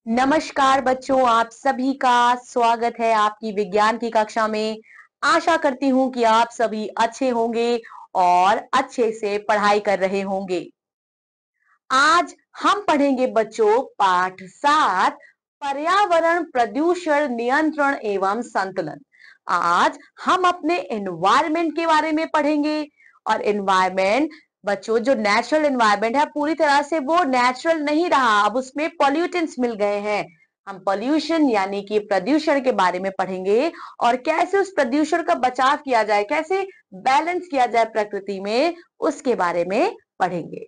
नमस्कार बच्चों, आप सभी का स्वागत है आपकी विज्ञान की कक्षा में। आशा करती हूँ कि आप सभी अच्छे होंगे और अच्छे से पढ़ाई कर रहे होंगे। आज हम पढ़ेंगे बच्चों पाठ 7 पर्यावरण प्रदूषण नियंत्रण एवं संतुलन। आज हम अपने एनवायरमेंट के बारे में पढ़ेंगे और एनवायरमेंट बच्चों जो नेचुरल एनवायरमेंट है पूरी तरह से वो नेचुरल नहीं रहा, अब उसमें पॉल्यूटेंट्स मिल गए हैं। हम पॉल्यूशन यानी कि प्रदूषण के बारे में पढ़ेंगे और कैसे उस प्रदूषण का बचाव किया जाए, कैसे बैलेंस किया जाए प्रकृति में, उसके बारे में पढ़ेंगे।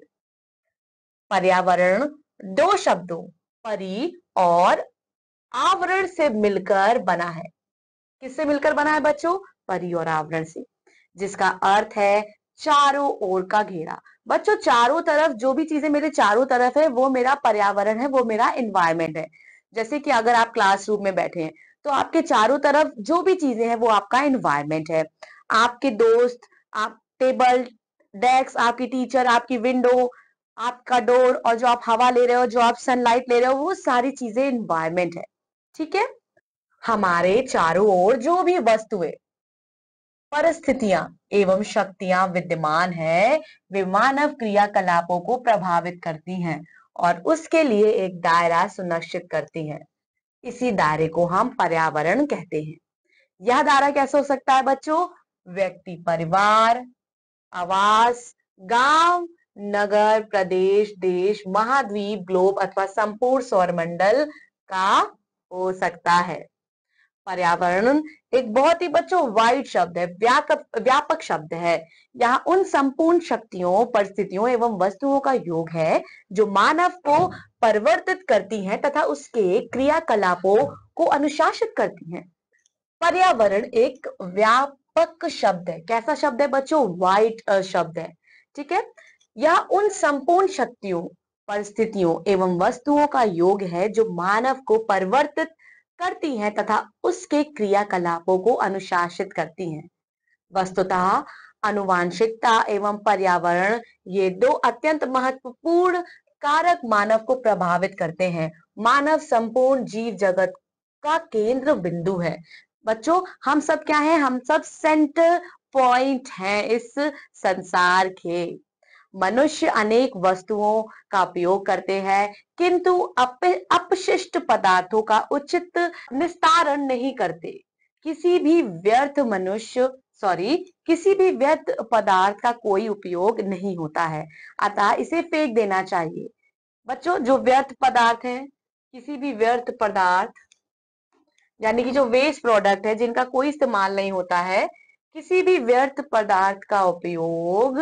पर्यावरण दो शब्दों परि और आवरण से मिलकर बना है। किससे मिलकर बना है बच्चों? परि और आवरण से, जिसका अर्थ है चारों ओर का घेरा। बच्चों चारों तरफ जो भी चीजें मेरे चारों तरफ है वो मेरा पर्यावरण है, वो मेरा एनवायरमेंट है। जैसे कि अगर आप क्लासरूम में बैठे हैं तो आपके चारों तरफ जो भी चीजें हैं वो आपका एनवायरमेंट है। आपके दोस्त, आप टेबल, डेस्क, आपकी टीचर, आपकी विंडो, आपका डोर और जो आप हवा ले रहे हो, जो आप सनलाइट ले रहे हो, वो सारी चीजें एनवायरमेंट है। ठीक है। हमारे चारों ओर जो भी वस्तुएं, परिस्थितियां एवं शक्तियां विद्यमान है, वे मानव क्रियाकलापों को प्रभावित करती हैं और उसके लिए एक दायरा सुनिश्चित करती हैं। इसी दायरे को हम पर्यावरण कहते हैं। यह दायरा कैसे हो सकता है बच्चों? व्यक्ति, परिवार, आवास, गांव, नगर, प्रदेश, देश, महाद्वीप, ग्लोब अथवा संपूर्ण सौरमंडल का हो सकता है। पर्यावरण एक बहुत ही बच्चों वाइड शब्द है, व्यापक शब्द है। यहाँ उन संपूर्ण शक्तियों, परिस्थितियों एवं वस्तुओं का योग है जो मानव को परिवर्तित करती हैं तथा उसके क्रियाकलापों को अनुशासित करती हैं। पर्यावरण एक व्यापक शब्द है। कैसा शब्द है बच्चों? वाइड शब्द है। ठीक है। यह उन संपूर्ण शक्तियों, परिस्थितियों एवं वस्तुओं का योग है जो मानव को परिवर्तित करती हैं तथा उसके क्रियाकलापों को अनुशासित करती हैं। वस्तुतः आनुवांशिकता एवं पर्यावरण ये दो अत्यंत महत्वपूर्ण कारक मानव को प्रभावित करते हैं। मानव संपूर्ण जीव जगत का केंद्र बिंदु है। बच्चों हम सब क्या हैं? हम सब सेंटर पॉइंट हैं इस संसार के। मनुष्य अनेक वस्तुओं का उपयोग करते हैं किंतु अपशिष्ट पदार्थों का उचित निस्तारण नहीं करते। किसी भी व्यर्थ मनुष्य सॉरी किसी भी व्यर्थ पदार्थ का कोई उपयोग नहीं होता है, अतः इसे फेंक देना चाहिए। बच्चों जो व्यर्थ पदार्थ है, किसी भी व्यर्थ पदार्थ यानी कि जो वेस्ट प्रोडक्ट है जिनका कोई इस्तेमाल नहीं होता है, किसी भी व्यर्थ पदार्थ का उपयोग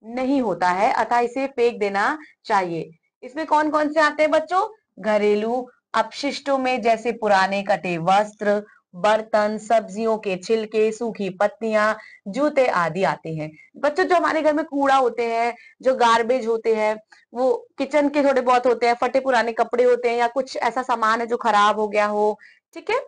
नहीं होता है, अतः इसे फेंक देना चाहिए। इसमें कौन कौन से आते हैं बच्चों? घरेलू अपशिष्टों में जैसे पुराने कटे वस्त्र, बर्तन, सब्जियों के छिलके, सूखी पत्तियां, जूते आदि आते हैं। बच्चों जो हमारे घर में कूड़ा होते हैं, जो गार्बेज होते हैं, वो किचन के थोड़े बहुत होते हैं, फटे पुराने कपड़े होते हैं या कुछ ऐसा सामान है जो खराब हो गया हो। ठीक है।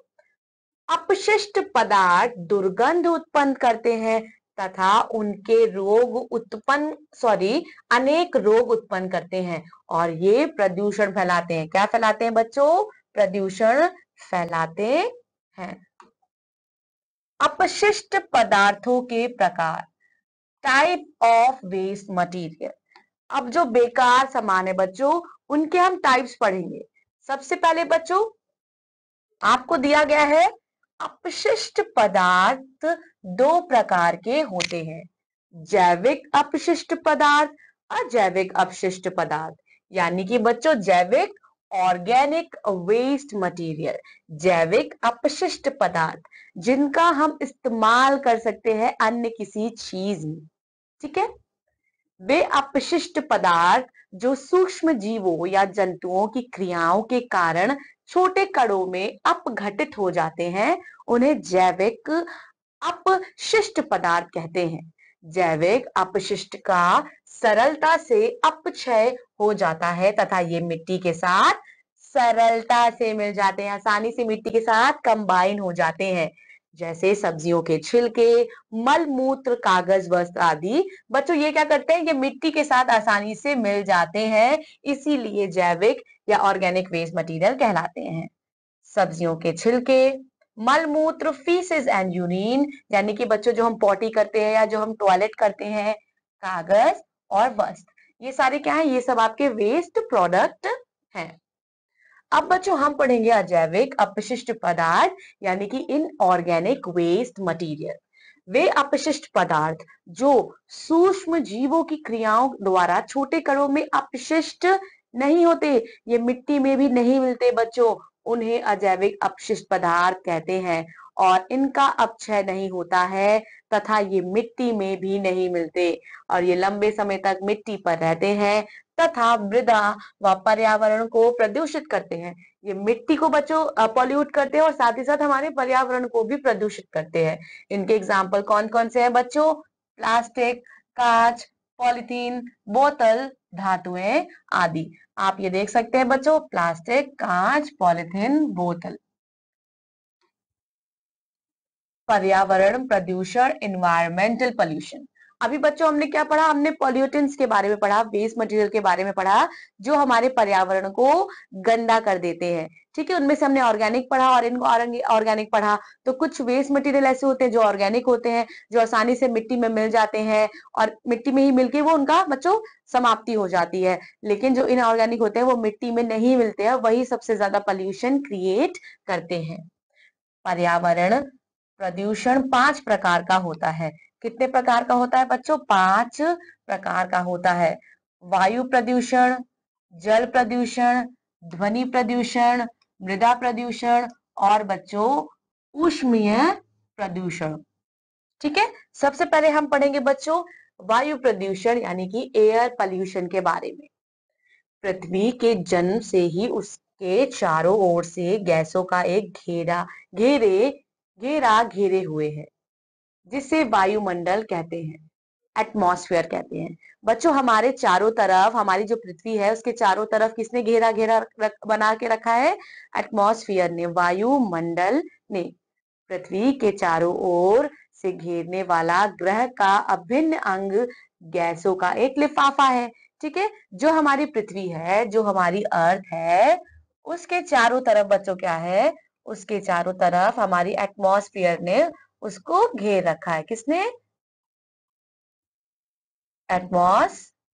अपशिष्ट पदार्थ दुर्गंध उत्पन्न करते हैं तथा उनके रोग उत्पन्न अनेक रोग उत्पन्न करते हैं और ये प्रदूषण फैलाते हैं। क्या फैलाते हैं बच्चों? प्रदूषण फैलाते हैं। अपशिष्ट पदार्थों के प्रकार, टाइप ऑफ वेस्ट मटेरियल। अब जो बेकार सामान है बच्चों उनके हम टाइप्स पढ़ेंगे। सबसे पहले बच्चों आपको दिया गया है अपशिष्ट पदार्थ दो प्रकार के होते हैं, जैविक अपशिष्ट पदार्थ, अजैविक अपशिष्ट पदार्थ। यानी कि बच्चों जैविक, ऑर्गेनिक वेस्ट मटेरियल, जैविक अपशिष्ट पदार्थ जिनका हम इस्तेमाल कर सकते हैं अन्य किसी चीज में। ठीक है। वे अपशिष्ट पदार्थ जो सूक्ष्म जीवों या जंतुओं की क्रियाओं के कारण छोटे कणों में अपघटित हो जाते हैं, उन्हें जैविक अपशिष्ट पदार्थ कहते हैं। जैविक अपशिष्ट का सरलता से अपक्षय हो जाता है तथा ये मिट्टी के साथ सरलता से मिल जाते हैं, आसानी से मिट्टी के साथ कंबाइन हो जाते हैं। जैसे सब्जियों के छिलके, मल मूत्र, कागज, वस्त्र आदि। बच्चों ये क्या करते हैं, ये मिट्टी के साथ आसानी से मिल जाते हैं, इसीलिए जैविक या ऑर्गेनिक वेस्ट मटेरियल कहलाते हैं। सब्जियों के छिलके, मल मूत्र, फीसेस एंड यूरिन, यानी कि बच्चों जो हम पॉटी करते हैं या जो हम टॉयलेट करते हैं, कागज और वस्त्र, ये सारे क्या है, ये सब आपके वेस्ट प्रोडक्ट हैं। अब बच्चों हम पढ़ेंगे अजैविक अपशिष्ट पदार्थ, यानी कि इनऑर्गेनिक वेस्ट मटेरियल। वे अपशिष्ट पदार्थ जो सूक्ष्म जीवों की क्रियाओं द्वारा छोटे कणों में अपशिष्ट नहीं होते, ये मिट्टी में भी नहीं मिलते बच्चों, उन्हें अजैविक अपशिष्ट पदार्थ कहते हैं। और इनका अपक्षय नहीं होता है तथा ये मिट्टी में भी नहीं मिलते, और ये लंबे समय तक मिट्टी पर रहते हैं तथा मृदा व पर्यावरण को प्रदूषित करते हैं। ये मिट्टी को बच्चों पॉल्यूट करते हैं और साथ ही साथ हमारे पर्यावरण को भी प्रदूषित करते हैं। इनके एग्जाम्पल कौन कौन से हैं बच्चों? प्लास्टिक, कांच, पॉलिथीन, बोतल, धातुएं आदि। आप ये देख सकते हैं बच्चों, प्लास्टिक, कांच, पॉलिथीन, बोतल। पर्यावरण प्रदूषण, इन्वायरमेंटल पोल्यूशन। अभी बच्चों हमने क्या पढ़ा? हमने पॉल्यूटेंट्स के बारे में पढ़ा, वेस्ट मटेरियल के बारे में पढ़ा जो हमारे पर्यावरण को गंदा कर देते हैं। ठीक है, उनमें से हमने ऑर्गेनिक पढ़ा और इनको ऑर्गेनिक पढ़ा। तो कुछ वेस्ट मटेरियल ऐसे होते हैं जो ऑर्गेनिक होते हैं, जो आसानी से मिट्टी में मिल जाते हैं और मिट्टी में ही मिलके वो उनका बच्चों समाप्ति हो जाती है। लेकिन जो इनऑर्गेनिक होते हैं वो मिट्टी में नहीं मिलते हैं, वही सबसे ज्यादा पोल्यूशन क्रिएट करते हैं। पर्यावरण प्रदूषण 5 प्रकार का होता है। कितने प्रकार का होता है बच्चों? 5 प्रकार का होता है। वायु प्रदूषण, जल प्रदूषण, ध्वनि प्रदूषण, मृदा प्रदूषण और बच्चों ऊष्मीय प्रदूषण। ठीक है, सबसे पहले हम पढ़ेंगे बच्चों वायु प्रदूषण यानी कि एयर पोल्यूशन के बारे में। पृथ्वी के जन्म से ही उसके चारों ओर से गैसों का एक घेरे हुए है, जिसे वायुमंडल कहते हैं, एटमॉस्फेयर कहते हैं। बच्चों हमारे चारों तरफ, हमारी जो पृथ्वी है उसके चारों तरफ किसने घेरा घेरा बना के रखा है? एटमॉस्फेयर ने, वायुमंडल ने। पृथ्वी के चारों ओर से घेरने वाला ग्रह का अभिन्न अंग गैसों का एक लिफाफा है। ठीक है, जो हमारी पृथ्वी है, जो हमारी अर्थ है, उसके चारों तरफ बच्चों क्या है? उसके चारों तरफ हमारी एटमॉस्फेयर ने उसको घेर रखा है। किसने? एटमॉस्फेयर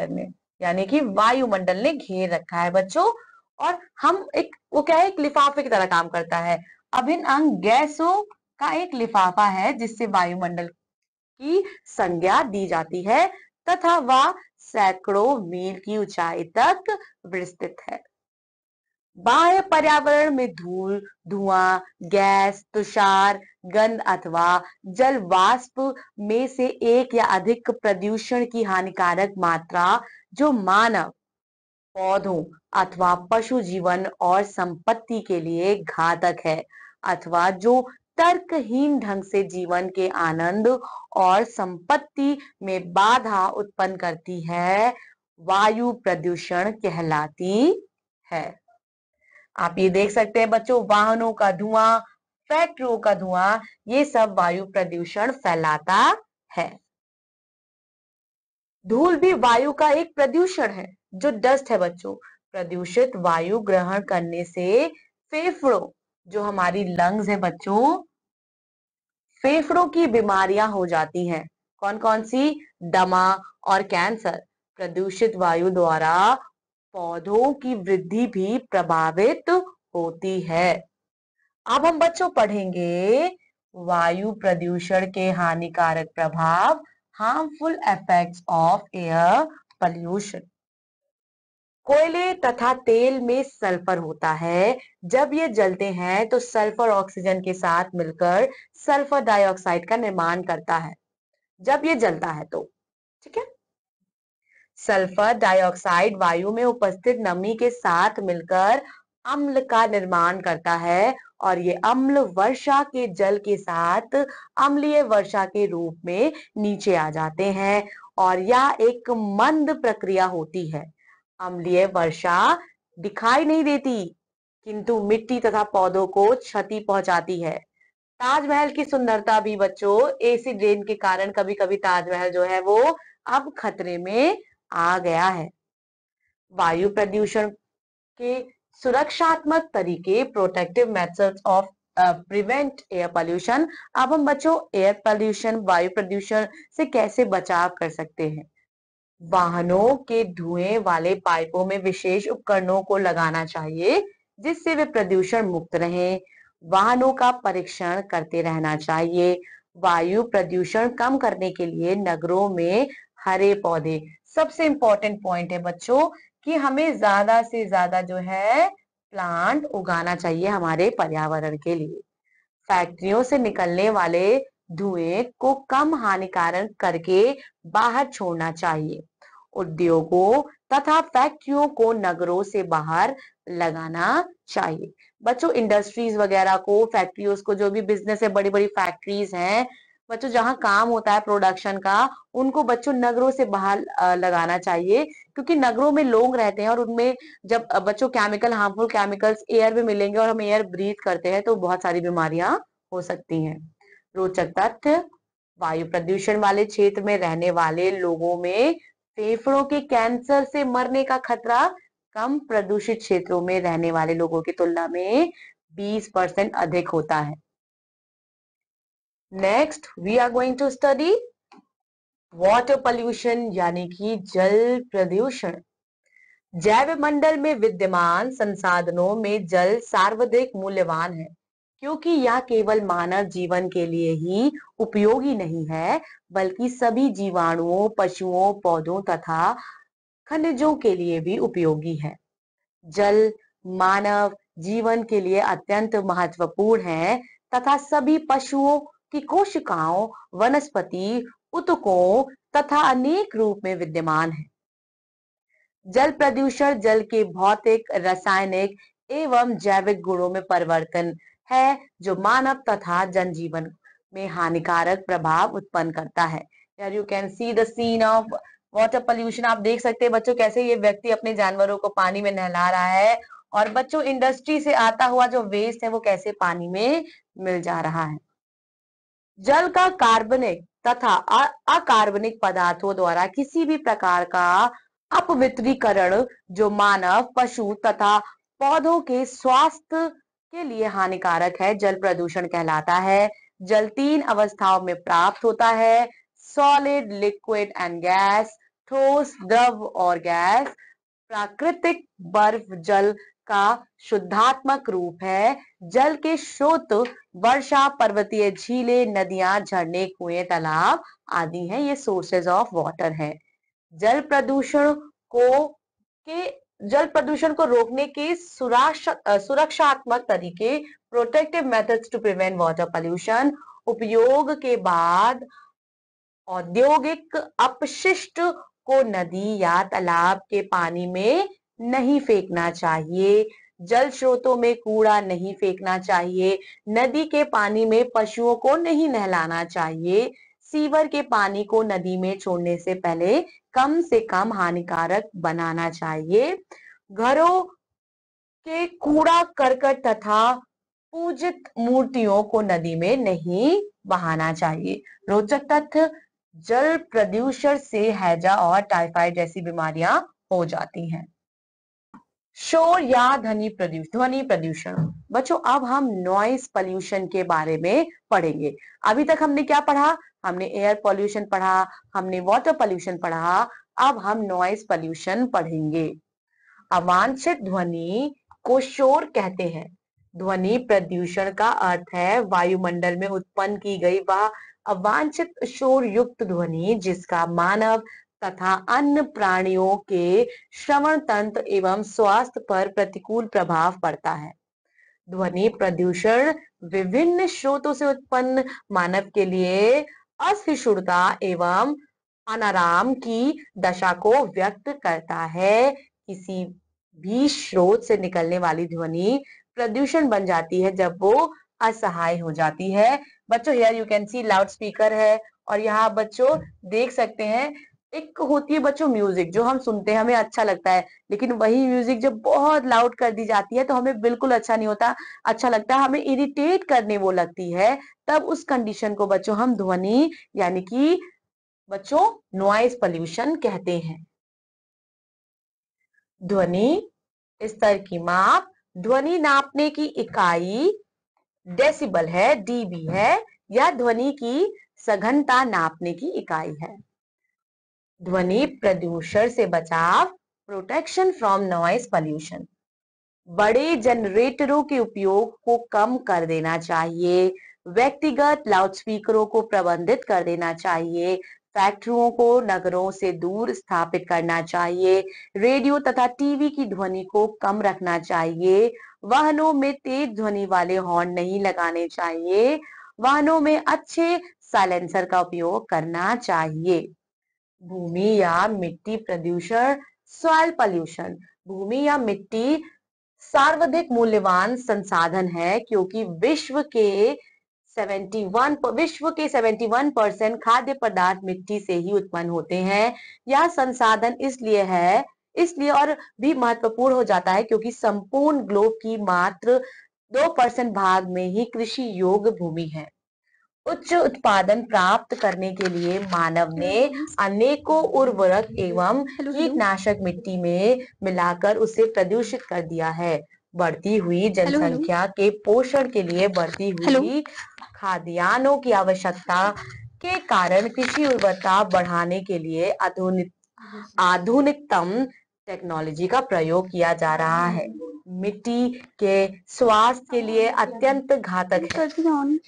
ने, यानी कि वायुमंडल ने घेर रखा है बच्चों। और हम एक, वो क्या है, एक लिफाफे की तरह काम करता है। अभिन्न अंग गैसों का एक लिफाफा है जिससे वायुमंडल की संज्ञा दी जाती है तथा वह सैकड़ों मील की ऊंचाई तक विस्तृत है। बाह्य पर्यावरण में धूल, धुआं, गैस, तुषार, गंध अथवा जल वाष्प में से एक या अधिक प्रदूषण की हानिकारक मात्रा जो मानव, पौधों अथवा पशु जीवन और संपत्ति के लिए घातक है अथवा जो तर्कहीन ढंग से जीवन के आनंद और संपत्ति में बाधा उत्पन्न करती है, वायु प्रदूषण कहलाती है। आप ये देख सकते हैं बच्चों, वाहनों का धुआं, फैक्ट्रियों का धुआं, ये सब वायु प्रदूषण फैलाता है। धूल भी वायु का एक प्रदूषण है, जो डस्ट है बच्चों। प्रदूषित वायु ग्रहण करने से फेफड़ों, जो हमारी लंग्स है बच्चों, फेफड़ों की बीमारियां हो जाती हैं। कौन कौन सी? दमा और कैंसर। प्रदूषित वायु द्वारा पौधों की वृद्धि भी प्रभावित होती है। अब हम बच्चों पढ़ेंगे वायु प्रदूषण के हानिकारक प्रभाव, harmful effects of air pollution. कोयले तथा तेल में सल्फर होता है। जब ये जलते हैं तो सल्फर ऑक्सीजन के साथ मिलकर सल्फर डाइऑक्साइड का निर्माण करता है, जब ये जलता है तो। ठीक है, सल्फर डाइऑक्साइड वायु में उपस्थित नमी के साथ मिलकर अम्ल का निर्माण करता है और ये अम्ल वर्षा के जल के साथ अम्लीय वर्षा के रूप में नीचे आ जाते हैं और यह एक मंद प्रक्रिया होती है। अम्लीय वर्षा दिखाई नहीं देती किंतु मिट्टी तथा पौधों को क्षति पहुंचाती है। ताजमहल की सुंदरता भी बच्चों एसिड रेन के कारण कभी कभी ताजमहल जो है वो अब खतरे में आ गया है। वायु प्रदूषण के सुरक्षात्मक तरीके, protective methods of prevent air pollution. अब हम बच्चों एयर पोल्यूशन, वायु प्रदूषण से कैसे बचाव कर सकते हैं। वाहनों के धुएं वाले पाइपों में विशेष उपकरणों को लगाना चाहिए जिससे वे प्रदूषण मुक्त रहें। वाहनों का परीक्षण करते रहना चाहिए। वायु प्रदूषण कम करने के लिए नगरों में हरे पौधे, सबसे इंपॉर्टेंट पॉइंट है बच्चों कि हमें ज्यादा से ज्यादा जो है प्लांट उगाना चाहिए हमारे पर्यावरण के लिए। फैक्ट्रियों से निकलने वाले धुएं को कम हानिकारक करके बाहर छोड़ना चाहिए। उद्योगों तथा फैक्ट्रियों को नगरों से बाहर लगाना चाहिए। बच्चों इंडस्ट्रीज वगैरह को, फैक्ट्रियों को, जो भी बिजनेस है, बड़ी बड़ी फैक्ट्रीज हैं बच्चों, जहां काम होता है प्रोडक्शन का, उनको बच्चों नगरों से बाहर लगाना चाहिए। क्योंकि नगरों में लोग रहते हैं और उनमें जब बच्चों केमिकल, हार्मफुल केमिकल्स एयर में मिलेंगे और हम एयर ब्रीथ करते हैं तो बहुत सारी बीमारियां हो सकती हैं। रोचक तथ्य, वायु प्रदूषण वाले क्षेत्र में रहने वाले लोगों में फेफड़ों के कैंसर से मरने का खतरा कम प्रदूषित क्षेत्रों में रहने वाले लोगों की तुलना में 20% अधिक होता है। Next we are going to study water pollution यानी कि जल प्रदूषण। जैव मंडल में विद्यमान संसाधनों में जल सर्वाधिक मूल्यवान है क्योंकि यह केवल मानव जीवन के लिए ही उपयोगी नहीं है बल्कि सभी जीवाणुओं, पशुओं, पौधों तथा खनिजों के लिए भी उपयोगी है। जल मानव जीवन के लिए अत्यंत महत्वपूर्ण है तथा सभी पशुओं की कोशिकाओं, वनस्पति ऊतकों तथा अनेक रूप में विद्यमान है। जल प्रदूषण जल के भौतिक, रासायनिक एवं जैविक गुणों में परिवर्तन है जो मानव तथा जनजीवन में हानिकारक प्रभाव उत्पन्न करता है। Here you can see the scene of water pollution. आप देख सकते हैं बच्चों कैसे ये व्यक्ति अपने जानवरों को पानी में नहला रहा है और बच्चों इंडस्ट्री से आता हुआ जो वेस्ट है वो कैसे पानी में मिल जा रहा है। जल का कार्बनिक तथा अकार्बनिक पदार्थों द्वारा किसी भी प्रकार का अपवित्रीकरण जो मानव, पशु तथा पौधों के स्वास्थ्य के लिए हानिकारक है जल प्रदूषण कहलाता है। जल 3 अवस्थाओं में प्राप्त होता है: सॉलिड, लिक्विड एंड गैस, ठोस, द्रव और गैस। प्राकृतिक बर्फ जल का शुद्धात्मक रूप है। जल के स्रोत वर्षा, पर्वतीय झीलें, नदियां, झरने, कुएं, तालाब आदि हैं। ये सोर्सेज ऑफ वाटर है। जल प्रदूषण को के जल प्रदूषण को रोकने के सुरक्षात्मक तरीके, protective methods to prevent water pollution. उपयोग के बाद औद्योगिक अपशिष्ट को नदी या तालाब के पानी में नहीं फेंकना चाहिए। जल स्रोतों में कूड़ा नहीं फेंकना चाहिए। नदी के पानी में पशुओं को नहीं नहलाना चाहिए। सीवर के पानी को नदी में छोड़ने से कम हानिकारक बनाना चाहिए। घरों के कूड़ा करकट तथा पूजित मूर्तियों को नदी में नहीं बहाना चाहिए। रोचक तथ्य, जल प्रदूषण से हैजा और टाइफाइड जैसी बीमारियां हो जाती हैं। शोर या ध्वनि प्रदूषण। बच्चों अब हम नॉइस पोल्यूशन के बारे में पढ़ेंगे। अभी तक हमने क्या पढ़ा? हमने एयर पोल्यूशन पढ़ा, हमने वाटर पोल्यूशन पढ़ा, अब हम नॉइस पोल्यूशन पढ़ेंगे। अवांछित ध्वनि को शोर कहते हैं। ध्वनि प्रदूषण का अर्थ है वायुमंडल में उत्पन्न की गई वह अवांछित शोर युक्त ध्वनि जिसका मानव तथा अन्य प्राणियों के श्रवण तंत्र एवं स्वास्थ्य पर प्रतिकूल प्रभाव पड़ता है। ध्वनि प्रदूषण विभिन्न स्रोतों से उत्पन्न मानव के लिए असहिष्णुता एवं अनाराम की दशा को व्यक्त करता है। किसी भी स्रोत से निकलने वाली ध्वनि प्रदूषण बन जाती है जब वो असहाय हो जाती है। बच्चों here you can see loud speaker है और यहाँ बच्चों देख सकते हैं एक होती है बच्चों म्यूजिक, जो हम सुनते हैं हमें अच्छा लगता है, लेकिन वही म्यूजिक जब बहुत लाउड कर दी जाती है तो हमें बिल्कुल अच्छा नहीं होता, अच्छा लगता है, हमें इरिटेट करने वो लगती है। तब उस कंडीशन को बच्चों हम ध्वनि यानी कि बच्चों नॉइज पॉल्यूशन कहते हैं। ध्वनि स्तर की माप, ध्वनि नापने की इकाई डेसिबल है, डीबी है, या ध्वनि की सघनता नापने की इकाई है। ध्वनि प्रदूषण से बचाव, प्रोटेक्शन फ्रॉम नॉइज पॉल्यूशन। बड़े जनरेटरों के उपयोग को कम कर देना चाहिए, व्यक्तिगत लाउडस्पीकरों को प्रबंधित कर देना चाहिए, फैक्ट्रियों को नगरों से दूर स्थापित करना चाहिए, रेडियो तथा टीवी की ध्वनि को कम रखना चाहिए, वाहनों में तेज ध्वनि वाले हॉर्न नहीं लगाने चाहिए, वाहनों में अच्छे साइलेंसर का उपयोग करना चाहिए। भूमि या मिट्टी प्रदूषण, सॉइल पॉल्यूशन। भूमि या मिट्टी सर्वाधिक मूल्यवान संसाधन है, क्योंकि विश्व के 71% खाद्य पदार्थ मिट्टी से ही उत्पन्न होते हैं। यह संसाधन इसलिए और भी महत्वपूर्ण हो जाता है क्योंकि संपूर्ण ग्लोब की मात्र 2% भाग में ही कृषि योग्य भूमि है। उच्च उत्पादन प्राप्त करने के लिए मानव ने अनेकों उर्वरक एवं कीटनाशक मिट्टी में मिलाकर उसे प्रदूषित कर दिया है। बढ़ती हुई जनसंख्या के पोषण के लिए बढ़ती हुई खाद्यान्नों की आवश्यकता के कारण कृषि उर्वरता बढ़ाने के लिए आधुनिकतम टेक्नोलॉजी का प्रयोग किया जा रहा है। मिट्टी के स्वास्थ्य के लिए अत्यंत घातक है।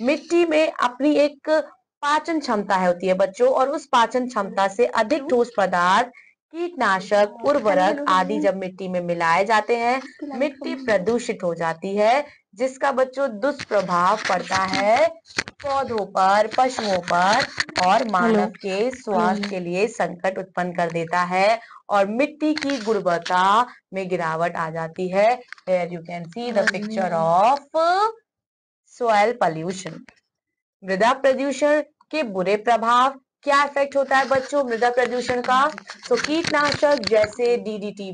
मिट्टी में अपनी एक पाचन क्षमता होती है बच्चों, और उस पाचन क्षमता से अधिक ठोस पदार्थ, कीटनाशक, उर्वरक आदि जब मिट्टी में मिलाए जाते हैं, मिट्टी प्रदूषित हो जाती है, जिसका बच्चों दुष्प्रभाव पड़ता है पौधों पर, पशुओं पर और मानव के स्वास्थ्य के लिए संकट उत्पन्न कर देता है और मिट्टी की गुणवत्ता में गिरावट आ जाती है। Here you can see the picture of soil pollution। मृदा प्रदूषण के बुरे प्रभाव, क्या इफेक्ट होता है बच्चों मृदा प्रदूषण का? तो कीटनाशक जैसे डीडीटी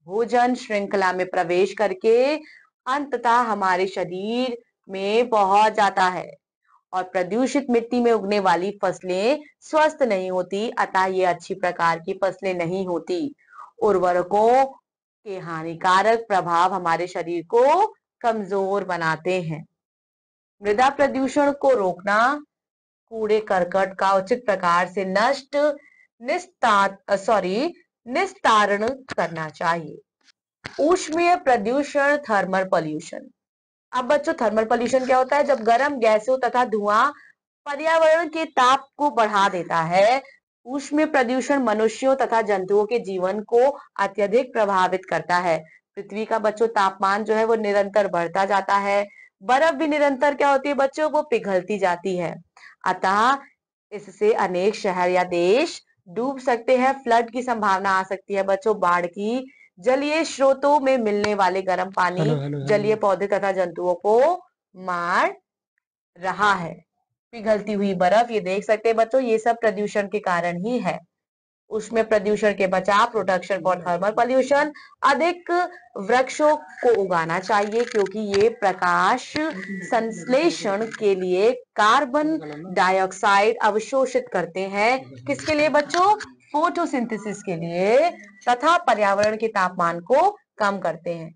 भोजन श्रृंखला में प्रवेश करके अंततः हमारे शरीर में पहुंच जाता है और प्रदूषित मिट्टी में उगने वाली फसलें स्वस्थ नहीं होती, अतः ये अच्छी प्रकार की फसलें नहीं होती। उर्वरकों के हानिकारक प्रभाव हमारे शरीर को कमजोर बनाते हैं। मृदा प्रदूषण को रोकना, कूड़े करकट का उचित प्रकार से निस्तारण करना चाहिए। ऊष्मीय प्रदूषण, थर्मल पॉल्यूशन। अब बच्चों थर्मल पॉल्यूशन क्या होता है? जब गर्म गैसों तथा धुआं पर्यावरण के ताप को बढ़ा देता है। ऊष्मीय प्रदूषण मनुष्यों तथा जंतुओं के जीवन को अत्यधिक प्रभावित करता है। पृथ्वी का बच्चों तापमान जो है वो निरंतर बढ़ता जाता है। बर्फ भी निरंतर क्या होती है बच्चों? वो पिघलती जाती है। अतः इससे अनेक शहर या देश डूब सकते हैं, फ्लड की संभावना आ सकती है बच्चों, बाढ़ की। जलीय स्रोतों में मिलने वाले गर्म पानी जलीय पौधे तथा जंतुओं को मार रहा है। पिघलती हुई बर्फ, ये देख सकते हैं बच्चों, ये सब प्रदूषण के कारण ही है। उसमें प्रदूषण के बचाव, प्रोटेक्शन फॉर थर्मल पॉल्यूशन, अधिक वृक्षों को उगाना चाहिए क्योंकि ये प्रकाश संश्लेषण के लिए कार्बन डाइऑक्साइड अवशोषित करते हैं। किसके लिए बच्चों? फोटोसिंथेसिस के लिए, तथा पर्यावरण के तापमान को कम करते हैं।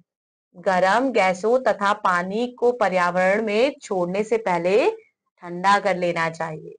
गर्म गैसों तथा पानी को पर्यावरण में छोड़ने से पहले ठंडा कर लेना चाहिए।